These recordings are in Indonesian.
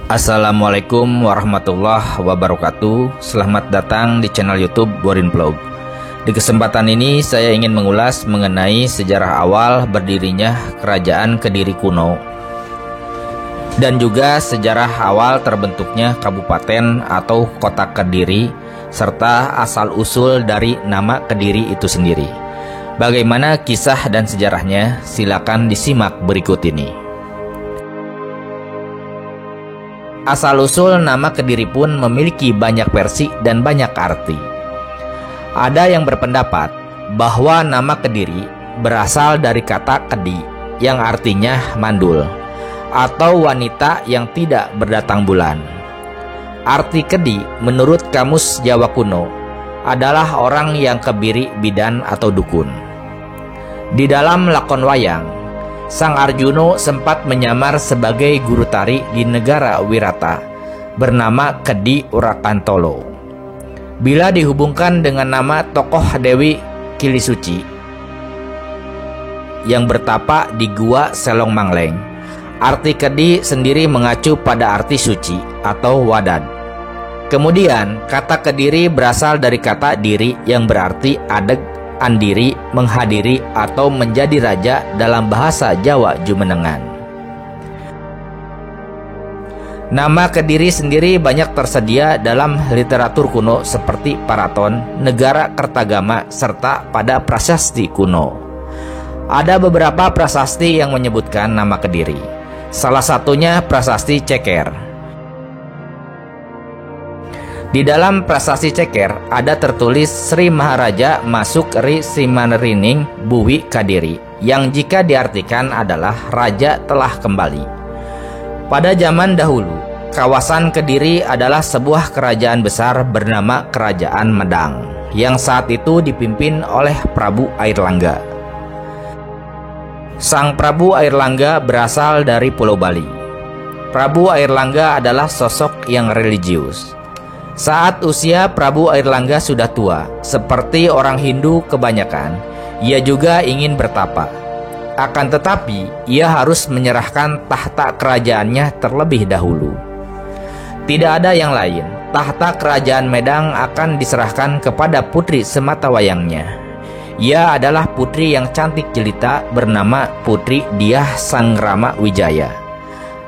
Assalamualaikum warahmatullahi wabarakatuh. Selamat datang di channel YouTube Borin Vlog. Di kesempatan ini saya ingin mengulas mengenai sejarah awal berdirinya Kerajaan Kediri kuno dan juga sejarah awal terbentuknya Kabupaten atau Kota Kediri serta asal-usul dari nama Kediri itu sendiri. Bagaimana kisah dan sejarahnya? Silakan disimak berikut ini. Asal-usul nama Kediri pun memiliki banyak versi dan banyak arti. Ada yang berpendapat bahwa nama Kediri berasal dari kata kedi yang artinya mandul atau wanita yang tidak berdatang bulan. Arti kedi menurut Kamus Jawa Kuno adalah orang yang kebiri bidan atau dukun. Di dalam lakon wayang, Sang Arjuno sempat menyamar sebagai guru tari di negara Wirata bernama Kedi Urakantolo. Bila dihubungkan dengan nama tokoh Dewi Kilisuci yang bertapa di Gua Selong Mangleng, arti Kedi sendiri mengacu pada arti suci atau wadad. Kemudian kata Kediri berasal dari kata diri yang berarti adeg, andiri, menghadiri atau menjadi raja dalam bahasa Jawa Jumenengan. Nama Kediri sendiri banyak tersedia dalam literatur kuno seperti Paraton, Negara Kertagama, serta pada prasasti kuno. Ada beberapa prasasti yang menyebutkan nama Kediri. Salah satunya prasasti Ceker. Di dalam prasasti Ceker ada tertulis Sri Maharaja masuk Ri Simanerining Buwi Kadiri, yang jika diartikan adalah raja telah kembali. Pada zaman dahulu, kawasan Kediri adalah sebuah kerajaan besar bernama Kerajaan Medang, yang saat itu dipimpin oleh Prabu Airlangga. Sang Prabu Airlangga berasal dari Pulau Bali. Prabu Airlangga adalah sosok yang religius. Saat usia Prabu Airlangga sudah tua, seperti orang Hindu kebanyakan, ia juga ingin bertapa. Akan tetapi, ia harus menyerahkan tahta kerajaannya terlebih dahulu. Tidak ada yang lain, tahta kerajaan Medang akan diserahkan kepada putri sematawayangnya. Ia adalah putri yang cantik jelita bernama Putri Diah Sangrama Wijaya.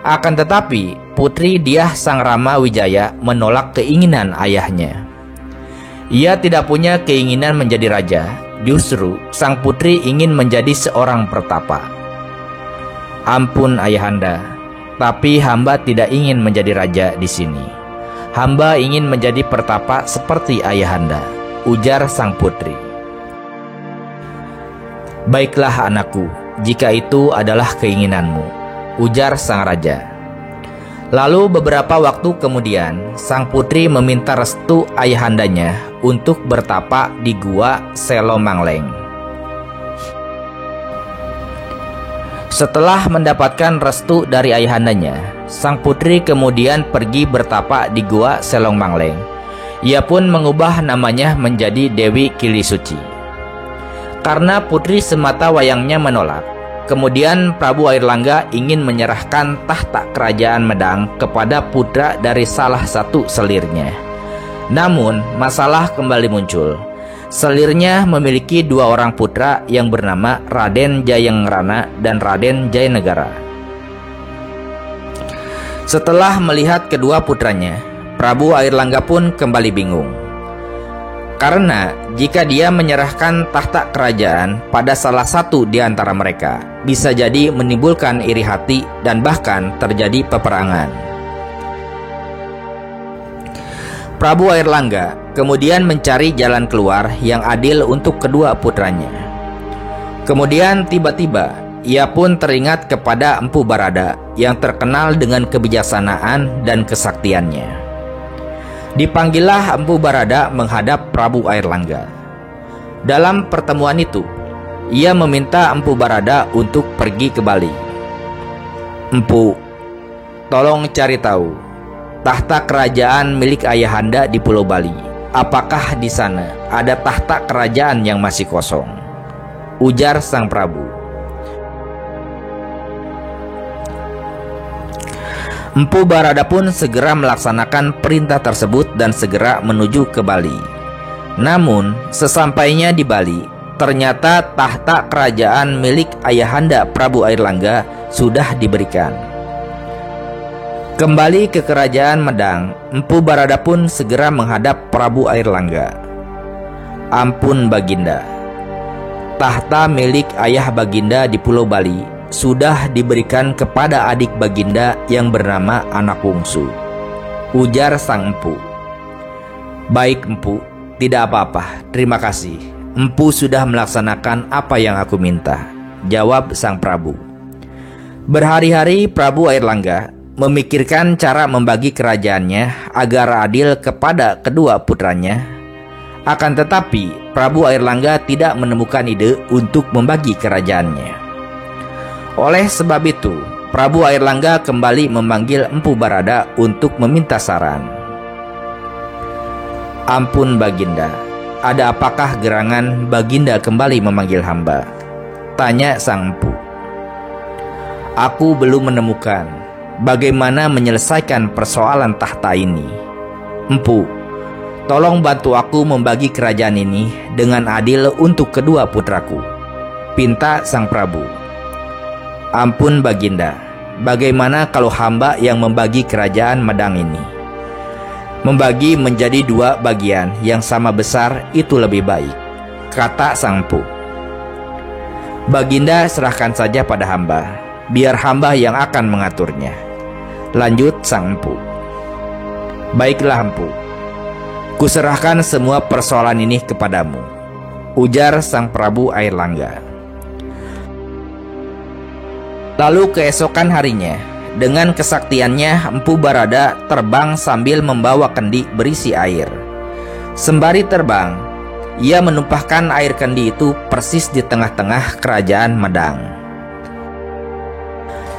Akan tetapi, Putri Diah Sangrama Wijaya menolak keinginan ayahnya. Ia tidak punya keinginan menjadi raja, justru sang putri ingin menjadi seorang pertapa. Ampun ayahanda, tapi hamba tidak ingin menjadi raja di sini. Hamba ingin menjadi pertapa seperti ayahanda, ujar sang putri. Baiklah anakku, jika itu adalah keinginanmu, ujar sang raja. Lalu beberapa waktu kemudian, sang putri meminta restu ayahandanya untuk bertapa di Gua Selong Mangleng. Setelah mendapatkan restu dari ayahandanya, sang putri kemudian pergi bertapa di Gua Selong Mangleng. Ia pun mengubah namanya menjadi Dewi Kilisuci. Karena putri sematawayangnya menolak, kemudian Prabu Airlangga ingin menyerahkan tahta kerajaan Medang kepada putra dari salah satu selirnya. Namun, masalah kembali muncul. Selirnya memiliki dua orang putra yang bernama Raden Jayengrana dan Raden Jayanegara. Setelah melihat kedua putranya, Prabu Airlangga pun kembali bingung. Karena jika dia menyerahkan tahta kerajaan pada salah satu di antara mereka, bisa jadi menimbulkan iri hati dan bahkan terjadi peperangan. Prabu Airlangga kemudian mencari jalan keluar yang adil untuk kedua putranya. Kemudian tiba-tiba ia pun teringat kepada Empu Barada yang terkenal dengan kebijaksanaan dan kesaktiannya. Dipanggillah Empu Barada menghadap Prabu Airlangga. Dalam pertemuan itu, ia meminta Empu Barada untuk pergi ke Bali. Empu, tolong cari tahu tahta kerajaan milik ayahanda di Pulau Bali. Apakah di sana ada tahta kerajaan yang masih kosong? Ujar sang Prabu. Empu Barada pun segera melaksanakan perintah tersebut dan segera menuju ke Bali. Namun, sesampainya di Bali, ternyata tahta kerajaan milik ayahanda Prabu Airlangga sudah diberikan. Kembali ke kerajaan Medang, Empu Barada pun segera menghadap Prabu Airlangga. "Ampun Baginda, tahta milik ayah Baginda di Pulau Bali sudah diberikan kepada adik Baginda yang bernama Anak Wungsu," ujar sang empu. "Baik Empu, tidak apa-apa, terima kasih. Empu sudah melaksanakan apa yang aku minta," jawab sang Prabu. Berhari-hari Prabu Airlangga memikirkan cara membagi kerajaannya agar adil kepada kedua putranya. Akan tetapi Prabu Airlangga tidak menemukan ide untuk membagi kerajaannya. Oleh sebab itu, Prabu Airlangga kembali memanggil Empu Barada untuk meminta saran. "Ampun Baginda, ada apakah gerangan Baginda kembali memanggil hamba?" tanya sang empu. "Aku belum menemukan bagaimana menyelesaikan persoalan tahta ini. Empu, tolong bantu aku membagi kerajaan ini dengan adil untuk kedua putraku," pinta sang Prabu. "Ampun Baginda, bagaimana kalau hamba yang membagi kerajaan Medang ini? Membagi menjadi dua bagian yang sama besar itu lebih baik," kata sang empu. "Baginda serahkan saja pada hamba, biar hamba yang akan mengaturnya," lanjut sang empu. "Baiklah Empu, kuserahkan semua persoalan ini kepadamu," ujar sang Prabu Airlangga. Lalu keesokan harinya, dengan kesaktiannya Empu Barada terbang sambil membawa kendi berisi air. Sembari terbang, ia menumpahkan air kendi itu persis di tengah-tengah kerajaan Medang.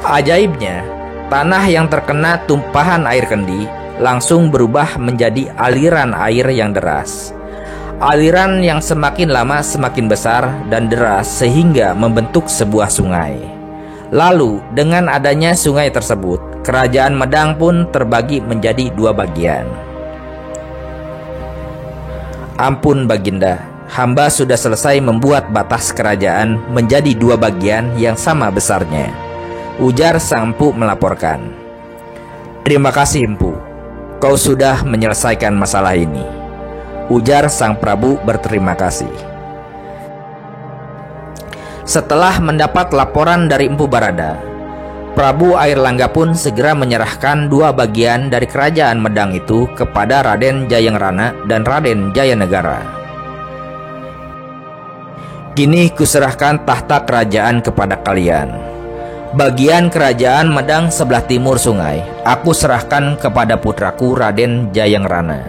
Ajaibnya, tanah yang terkena tumpahan air kendi langsung berubah menjadi aliran air yang deras. Aliran yang semakin lama semakin besar dan deras sehingga membentuk sebuah sungai. Lalu, dengan adanya sungai tersebut, kerajaan Medang pun terbagi menjadi dua bagian. "Ampun Baginda, hamba sudah selesai membuat batas kerajaan menjadi dua bagian yang sama besarnya," ujar sang empu melaporkan. "Terima kasih Empu, kau sudah menyelesaikan masalah ini," ujar sang Prabu berterima kasih. Setelah mendapat laporan dari Empu Barada, Prabu Airlangga pun segera menyerahkan dua bagian dari kerajaan Medang itu kepada Raden Jayangrana dan Raden Jayanegara. "Kini kuserahkan tahta kerajaan kepada kalian. Bagian kerajaan Medang sebelah timur sungai aku serahkan kepada putraku Raden Jayangrana.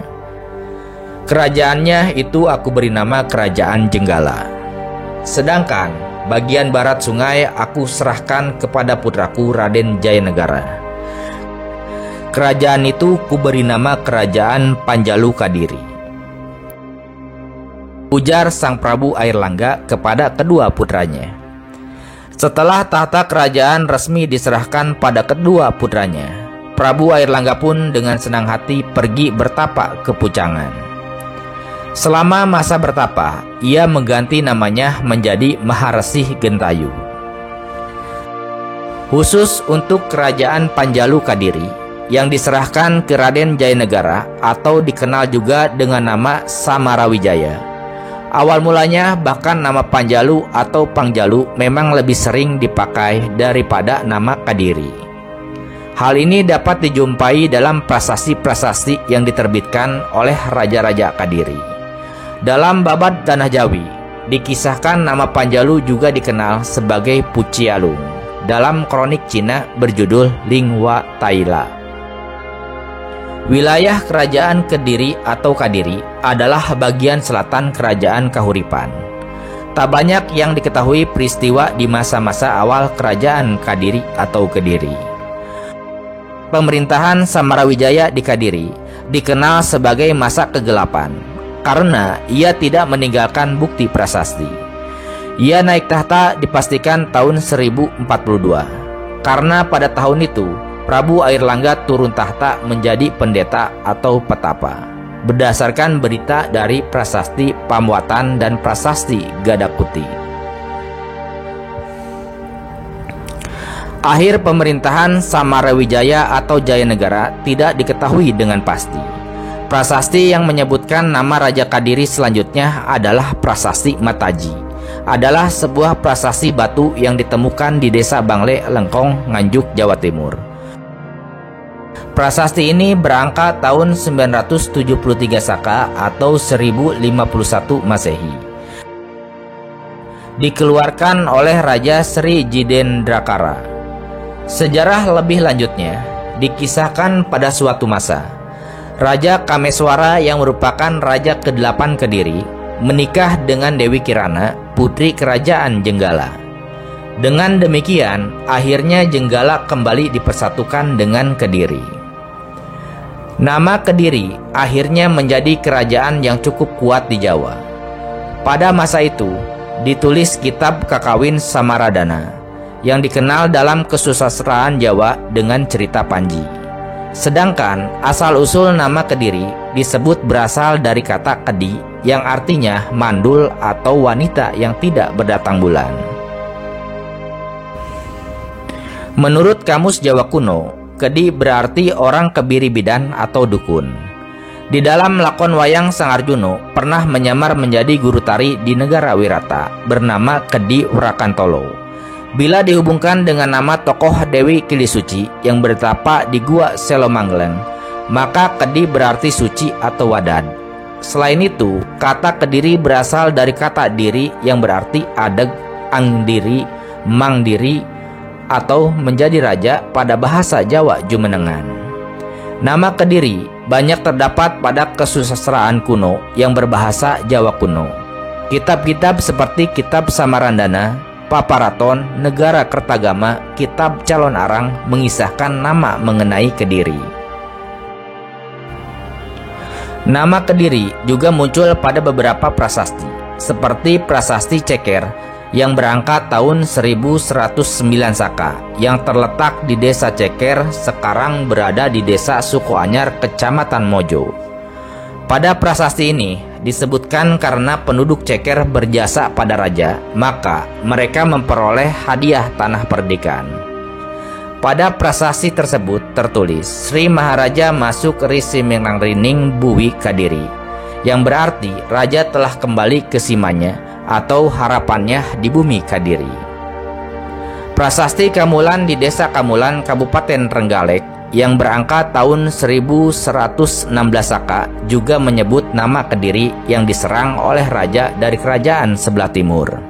Kerajaannya itu aku beri nama Kerajaan Jenggala. Sedangkan bagian barat sungai aku serahkan kepada putraku Raden Jayanegara. Kerajaan itu kuberi nama Kerajaan Panjalu Kadiri," ujar sang Prabu Airlangga kepada kedua putranya. Setelah tahta kerajaan resmi diserahkan pada kedua putranya, Prabu Airlangga pun dengan senang hati pergi bertapa ke Pucangan. Selama masa bertapa, ia mengganti namanya menjadi Maharesi Gentayu. Khusus untuk kerajaan Panjalu Kadiri yang diserahkan ke Raden Jayanegara atau dikenal juga dengan nama Samarawijaya. Awal mulanya bahkan nama Panjalu atau Pangjalu memang lebih sering dipakai daripada nama Kadiri. Hal ini dapat dijumpai dalam prasasti-prasasti yang diterbitkan oleh raja-raja Kadiri. Dalam Babad Tanah Jawi, dikisahkan nama Panjalu juga dikenal sebagai Pucialung dalam kronik Cina berjudul Lingwa Taila. Wilayah kerajaan Kediri atau Kadiri adalah bagian selatan kerajaan Kahuripan. Tak banyak yang diketahui peristiwa di masa-masa awal kerajaan Kadiri atau Kediri. Pemerintahan Samarawijaya di Kadiri dikenal sebagai masa kegelapan karena ia tidak meninggalkan bukti prasasti. Ia naik tahta dipastikan tahun 1042, karena pada tahun itu Prabu Airlangga turun tahta menjadi pendeta atau petapa berdasarkan berita dari Prasasti Pamuatan dan Prasasti Gadakuti. Akhir pemerintahan Samarawijaya atau Jayanegara tidak diketahui dengan pasti. Prasasti yang menyebutkan nama Raja Kadiri selanjutnya adalah Prasasti Mataji. Adalah sebuah prasasti batu yang ditemukan di Desa Bangle, Lengkong, Nganjuk, Jawa Timur. Prasasti ini berangka tahun 973 Saka atau 1051 Masehi. Dikeluarkan oleh Raja Sri Jidendrakara. Sejarah lebih lanjutnya dikisahkan pada suatu masa Raja Kameswara yang merupakan Raja ke-8 Kediri menikah dengan Dewi Kirana, putri kerajaan Jenggala. Dengan demikian, akhirnya Jenggala kembali dipersatukan dengan Kediri. Nama Kediri akhirnya menjadi kerajaan yang cukup kuat di Jawa. Pada masa itu, ditulis kitab Kakawin Samaradana yang dikenal dalam kesusastraan Jawa dengan cerita Panji. Sedangkan asal-usul nama Kediri disebut berasal dari kata kedi yang artinya mandul atau wanita yang tidak berdatang bulan. Menurut Kamus Jawa Kuno, Kedi berarti orang kebiri bidan atau dukun. Di dalam lakon wayang Sang Arjuno pernah menyamar menjadi guru tari di negara Wirata bernama Kedi Wrakantolo. Bila dihubungkan dengan nama tokoh Dewi Kilisuci yang bertapa di Gua Selomanggeleng, maka Kedi berarti suci atau wadad. Selain itu, kata Kediri berasal dari kata diri yang berarti adeg, angdiri, mangdiri, atau menjadi raja pada bahasa Jawa Jumenengan. Nama Kediri banyak terdapat pada kesusastraan kuno yang berbahasa Jawa kuno. Kitab-kitab seperti Kitab Samarandana, Paparaton, Negara Kertagama, Kitab Calon Arang mengisahkan nama mengenai Kediri. Nama Kediri juga muncul pada beberapa prasasti, seperti Prasasti Ceker yang berangkat tahun 1109 Saka, yang terletak di Desa Ceker, sekarang berada di Desa Sukoanyar, Kecamatan Mojo. Pada prasasti ini disebutkan karena penduduk Ceker berjasa pada raja, maka mereka memperoleh hadiah tanah perdikan. Pada prasasti tersebut tertulis Sri Maharaja masuk Risi Menangrining Buwi Kadiri, yang berarti raja telah kembali ke simanya atau harapannya di bumi Kadiri. Prasasti Kamulan di Desa Kamulan, Kabupaten Trenggalek yang berangka tahun 1116 Saka juga menyebut nama Kediri yang diserang oleh raja dari kerajaan sebelah timur.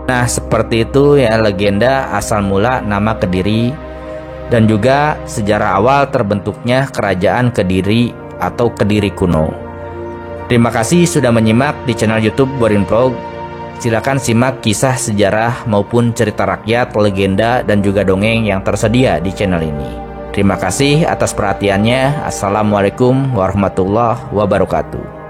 Nah, seperti itu ya legenda asal mula nama Kediri dan juga sejarah awal terbentuknya kerajaan Kediri atau Kediri kuno. Terima kasih sudah menyimak di channel YouTube Borin Vlog. Silakan simak kisah sejarah maupun cerita rakyat, legenda, dan juga dongeng yang tersedia di channel ini. Terima kasih atas perhatiannya. Assalamualaikum warahmatullahi wabarakatuh.